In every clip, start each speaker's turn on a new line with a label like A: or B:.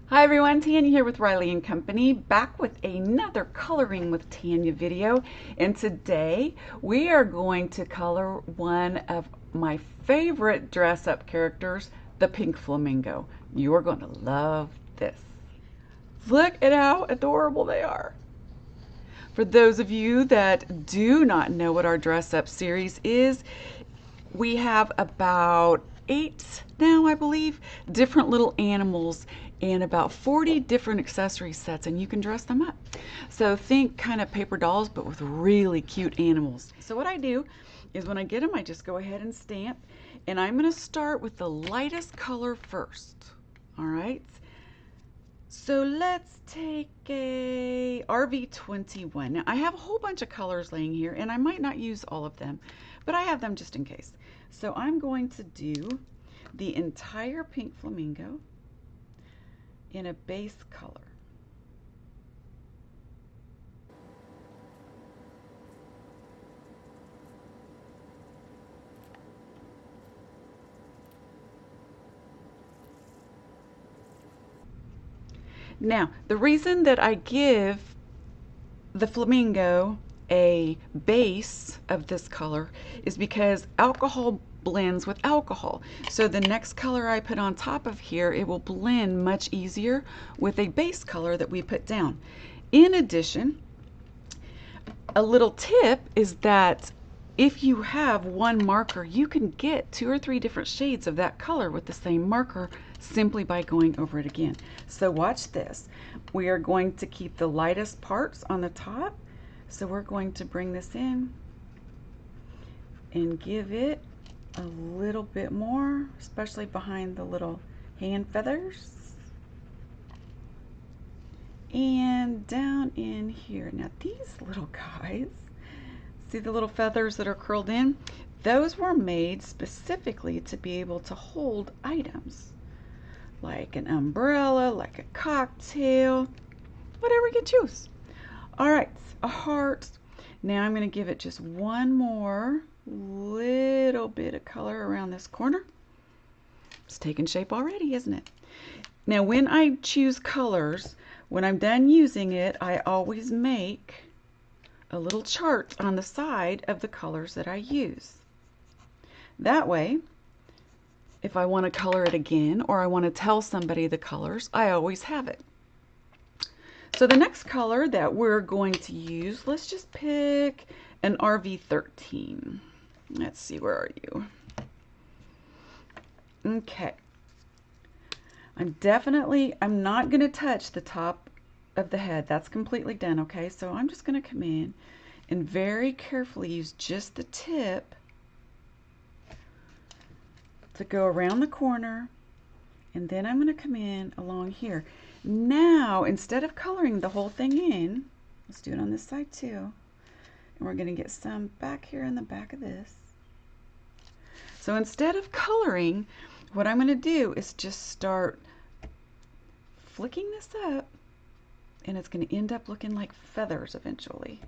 A: Hi everyone, Tanya here with Riley and Company, back with another Coloring with Tanya video. And today we are going to color one of my favorite dress-up characters, the pink flamingo. You're going to love this. Look at how adorable they are. For those of you that do not know what our dress-up series is, we have about 8 now, I believe, different little animals and about 40 different accessory sets, and you can dress them up. So think kind of paper dolls, but with really cute animals. So what I do is when I get them, I just go ahead and stamp, and I'm going to start with the lightest color first. All right. So let's take a RV21. Now I have a whole bunch of colors laying here, and I might not use all of them, but I have them just in case. So I'm going to do the entire pink flamingo in a base color. Now, the reason that I give the flamingo a base of this color is because alcohol blends with alcohol. So the next color I put on top of here, it will blend much easier with a base color that we put down. In addition, a little tip is that if you have one marker, you can get 2 or 3 different shades of that color with the same marker simply by going over it again. So watch this. We are going to keep the lightest parts on the top. So we're going to bring this in and give it a little bit more, especially behind the little hand feathers. And down in here. Now these little guys, see the little feathers that are curled in? Those were made specifically to be able to hold items, like an umbrella, like a cocktail, whatever you choose. All right, a heart. Now I'm going to give it just one more little bit of color around this corner. It's taking shape already, isn't it? Now when I choose colors, when I'm done using it, I always make a little chart on the side of the colors that I use. That way, if I want to color it again or I want to tell somebody the colors, I always have it. So the next color that we're going to use, let's just pick an RV13. Let's see, where are you? Okay. I'm not going to touch the top of the head. That's completely done, okay? So I'm just going to come in and very carefully use just the tip to go around the corner, and then I'm going to come in along here. Now, instead of coloring the whole thing in, let's do it on this side too. And we're going to get some back here in the back of this. So instead of coloring, what I'm going to do is just start flicking this up, and it's going to end up looking like feathers eventually.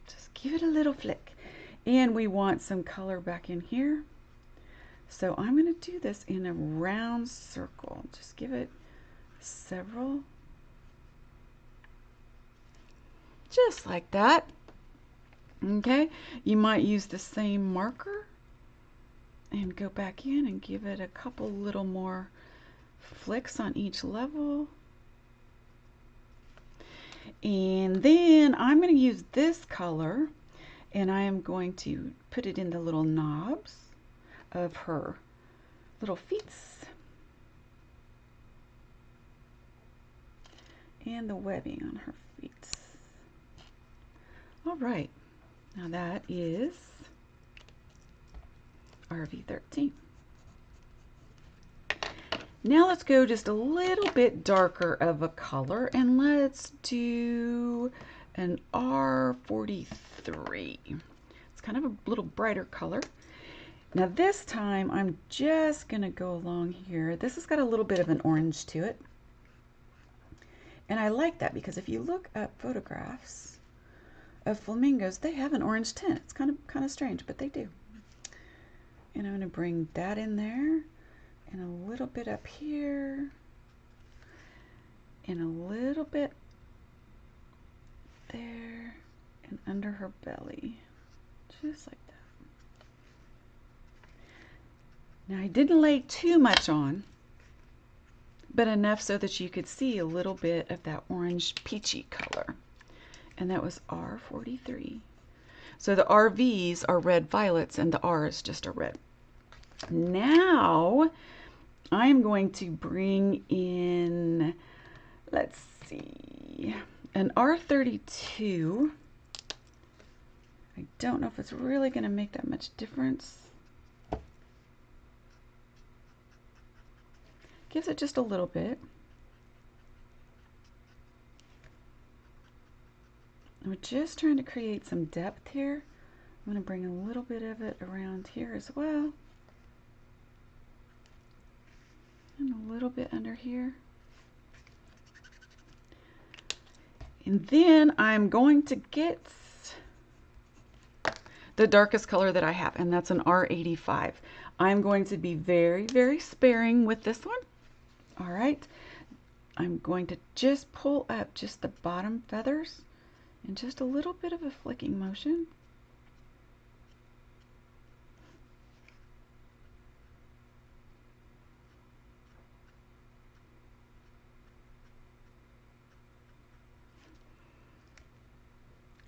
A: Just give it a little flick. And we want some color back in here. So I'm going to do this in a round circle. Just give it several. Just like that. Okay, you might use the same marker and go back in and give it a couple little more flicks on each level. And then I'm going to use this color, and I am going to put it in the little knobs of her little feet and the webbing on her feet. All right, now that is RV13. Now let's go just a little bit darker of a color, and let's do an R43. It's kind of a little brighter color. Now this time I'm just going to go along here. This has got a little bit of an orange to it. And I like that because if you look at photographs of flamingos, they have an orange tint. It's kind of strange, but they do. And I'm going to bring that in there, and a little bit up here, and a little bit there, and under her belly, just like that. Now I didn't lay too much on, but enough so that you could see a little bit of that orange peachy color. And that was R43. So the RVs are red violets and the R is just a red. Now I'm going to bring in, let's see, an R32. I don't know if it's really going to make that much difference. Gives it just a little bit. We're just trying to create some depth here. I'm going to bring a little bit of it around here as well. And a little bit under here. And then I'm going to get the darkest color that I have, and that's an R85. I'm going to be very, very sparing with this one. All right. I'm going to just pull up just the bottom feathers and just a little bit of a flicking motion.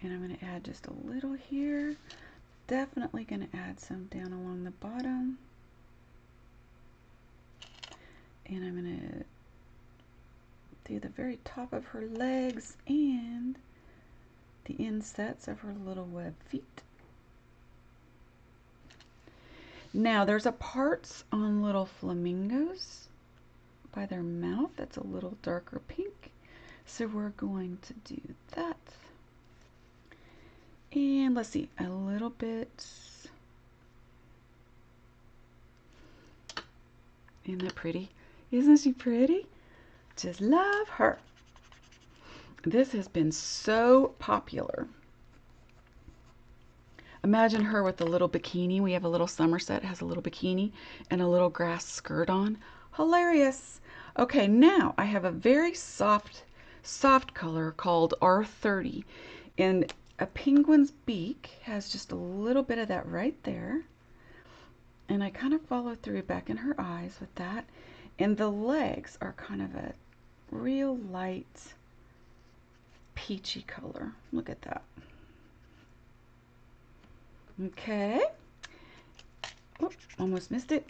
A: And I'm going to add just a little here. Definitely going to add some down along the bottom. And I'm going to do the very top of her legs and the insets of her little web feet. Now there's a parts on little flamingos by their mouth that's a little darker pink. So we're going to do that. And let's see, a little bit. Isn't that pretty? Isn't she pretty? Just love her. This has been so popular. Imagine her with a little bikini. We have a little Somerset, has a little bikini and a little grass skirt on. Hilarious. Okay, now I have a very soft color called R30. And a penguin's beak has just a little bit of that right there. And I kind of follow through back in her eyes with that. And the legs are kind of a real light peachy color. Look at that. Okay. Oh, almost missed it.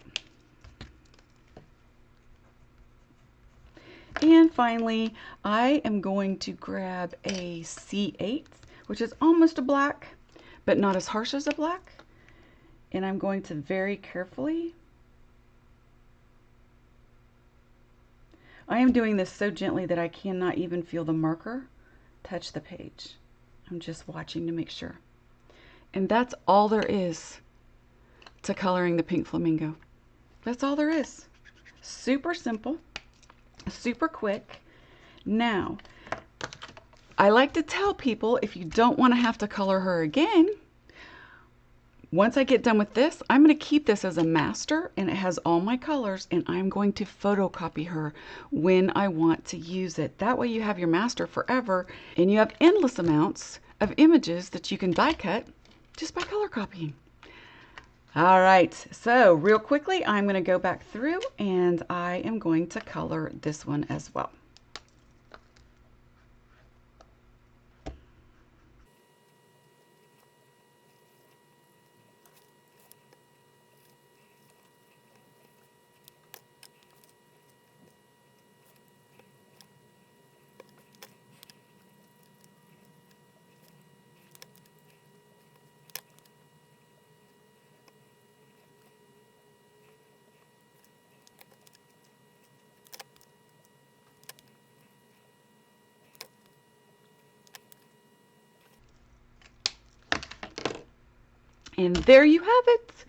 A: And finally, I am going to grab a C8, which is almost a black, but not as harsh as a black. And I'm going to very carefully, I am doing this so gently that I cannot even feel the marker touch the page. I'm just watching to make sure. And that's all there is to coloring the pink flamingo. That's all there is. Super simple, super quick. Now, I like to tell people if you don't want to have to color her again, once I get done with this, I'm going to keep this as a master and it has all my colors and I'm going to photocopy her when I want to use it. That way you have your master forever and you have endless amounts of images that you can die cut just by color copying. All right, so real quickly, I'm going to go back through and I am going to color this one as well. And there you have it.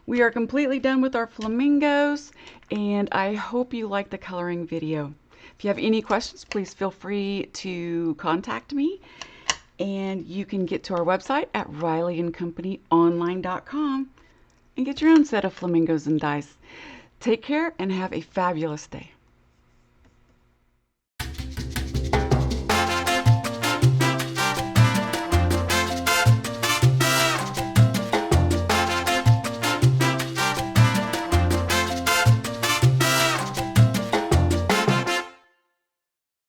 A: We are completely done with our flamingos, and I hope you like the coloring video. If you have any questions, please feel free to contact me, and you can get to our website at RileyandCompanyOnline.com. and get your own set of flamingos and dice. Take care and have a fabulous day.